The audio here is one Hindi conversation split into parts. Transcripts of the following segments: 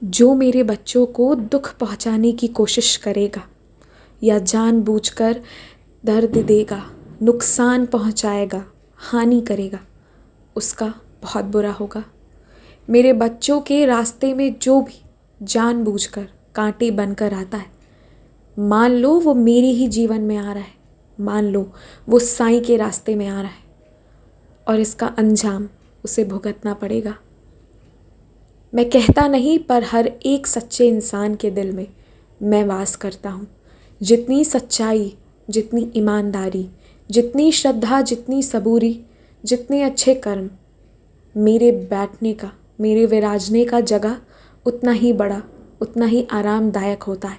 जो मेरे बच्चों को दुख पहुंचाने की कोशिश करेगा या जानबूझकर दर्द देगा, नुकसान पहुंचाएगा, हानि करेगा, उसका बहुत बुरा होगा। मेरे बच्चों के रास्ते में जो भी जानबूझकर कांटे बनकर आता है, मान लो वो मेरे ही जीवन में आ रहा है, मान लो वो साईं के रास्ते में आ रहा है और इसका अंजाम उसे भुगतना पड़ेगा। मैं कहता नहीं, पर हर एक सच्चे इंसान के दिल में मैं वास करता हूँ। जितनी सच्चाई, जितनी ईमानदारी, जितनी श्रद्धा, जितनी सबूरी, जितने अच्छे कर्म, मेरे बैठने का, मेरे विराजने का जगह उतना ही बड़ा, उतना ही आरामदायक होता है।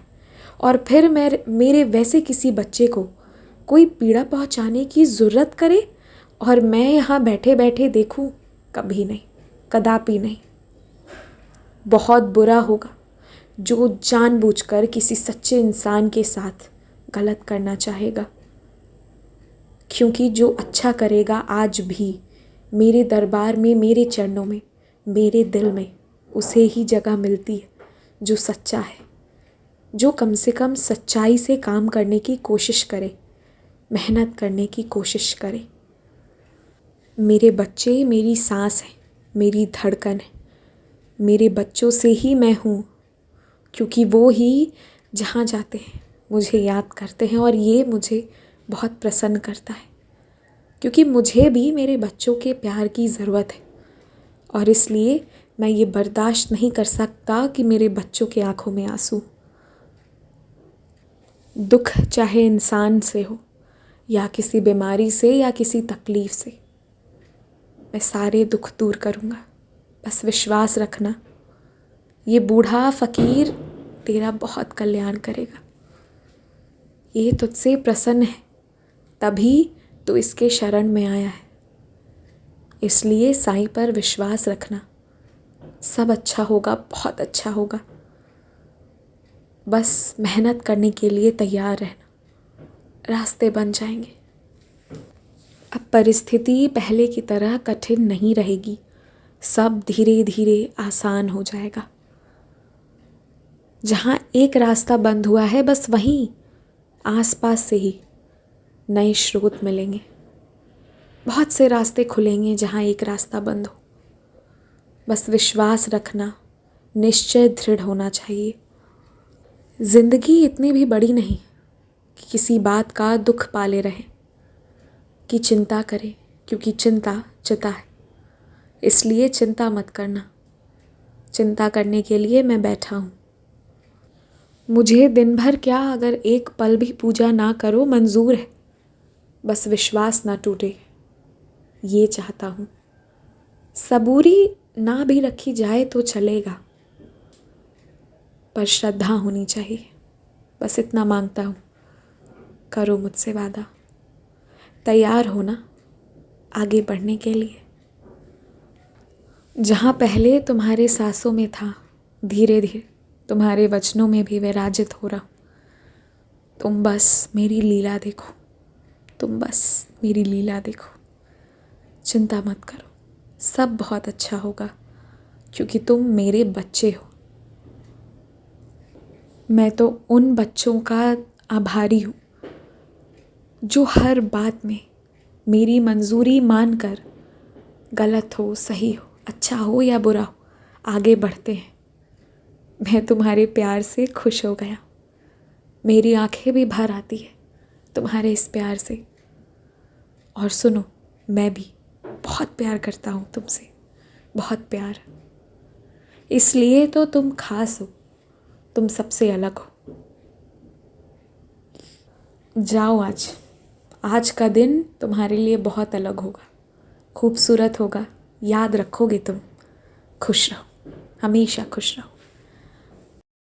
और फिर मेरे वैसे किसी बच्चे को कोई पीड़ा पहुंचाने की ज़रूरत करे और मैं यहाँ बैठे बैठे देखूँ, कभी नहीं, कदापि नहीं। बहुत बुरा होगा जो जानबूझकर किसी सच्चे इंसान के साथ गलत करना चाहेगा, क्योंकि जो अच्छा करेगा आज भी मेरे दरबार में, मेरे चरणों में, मेरे दिल में उसे ही जगह मिलती है जो सच्चा है, जो कम से कम सच्चाई से काम करने की कोशिश करे, मेहनत करने की कोशिश करे। मेरे बच्चे मेरी सांस है, मेरी धड़कन है। मेरे बच्चों से ही मैं हूँ, क्योंकि वो ही जहाँ जाते हैं मुझे याद करते हैं और ये मुझे बहुत प्रसन्न करता है, क्योंकि मुझे भी मेरे बच्चों के प्यार की ज़रूरत है। और इसलिए मैं ये बर्दाश्त नहीं कर सकता कि मेरे बच्चों की आंखों में आंसू। दुख चाहे इंसान से हो या किसी बीमारी से या किसी तकलीफ़ से, मैं सारे दुख दूर करूँगा। बस विश्वास रखना, ये बूढ़ा फ़कीर तेरा बहुत कल्याण करेगा। ये तुझसे प्रसन्न है, तभी तो इसके शरण में आया है। इसलिए साईं पर विश्वास रखना, सब अच्छा होगा, बहुत अच्छा होगा। बस मेहनत करने के लिए तैयार रहना, रास्ते बन जाएंगे। अब परिस्थिति पहले की तरह कठिन नहीं रहेगी, सब धीरे धीरे आसान हो जाएगा। जहाँ एक रास्ता बंद हुआ है, बस वहीं आसपास से ही नए स्रोत मिलेंगे। बहुत से रास्ते खुलेंगे जहाँ एक रास्ता बंद हो। बस विश्वास रखना, निश्चय दृढ़ होना चाहिए। ज़िंदगी इतनी भी बड़ी नहीं कि किसी बात का दुख पाले रहें, कि चिंता करें, क्योंकि चिंता चिता है। इसलिए चिंता मत करना। चिंता करने के लिए मैं बैठा हूँ। मुझे दिन भर क्या, अगर एक पल भी पूजा ना करो मंजूर है। बस विश्वास ना टूटे, ये चाहता हूँ। सबूरी ना भी रखी जाए तो चलेगा, पर श्रद्धा होनी चाहिए। बस इतना मांगता हूँ। करो मुझसे वादा, तैयार होना आगे बढ़ने के लिए। जहाँ पहले तुम्हारे सांसों में था, धीरे धीरे तुम्हारे वचनों में भी विराजित हो रहा। तुम बस मेरी लीला देखो, तुम बस मेरी लीला देखो। चिंता मत करो, सब बहुत अच्छा होगा, क्योंकि तुम मेरे बच्चे हो। मैं तो उन बच्चों का आभारी हूँ जो हर बात में मेरी मंजूरी मानकर, गलत हो, सही हो, अच्छा हो या बुरा हो, आगे बढ़ते हैं। मैं तुम्हारे प्यार से खुश हो गया। मेरी आंखें भी भर आती है तुम्हारे इस प्यार से। और सुनो, मैं भी बहुत प्यार करता हूँ तुमसे, बहुत प्यार। इसलिए तो तुम खास हो, तुम सबसे अलग हो। जाओ, आज का दिन तुम्हारे लिए बहुत अलग होगा, खूबसूरत होगा, याद रखोगे तुम। खुश रहो, हमेशा खुश रहो।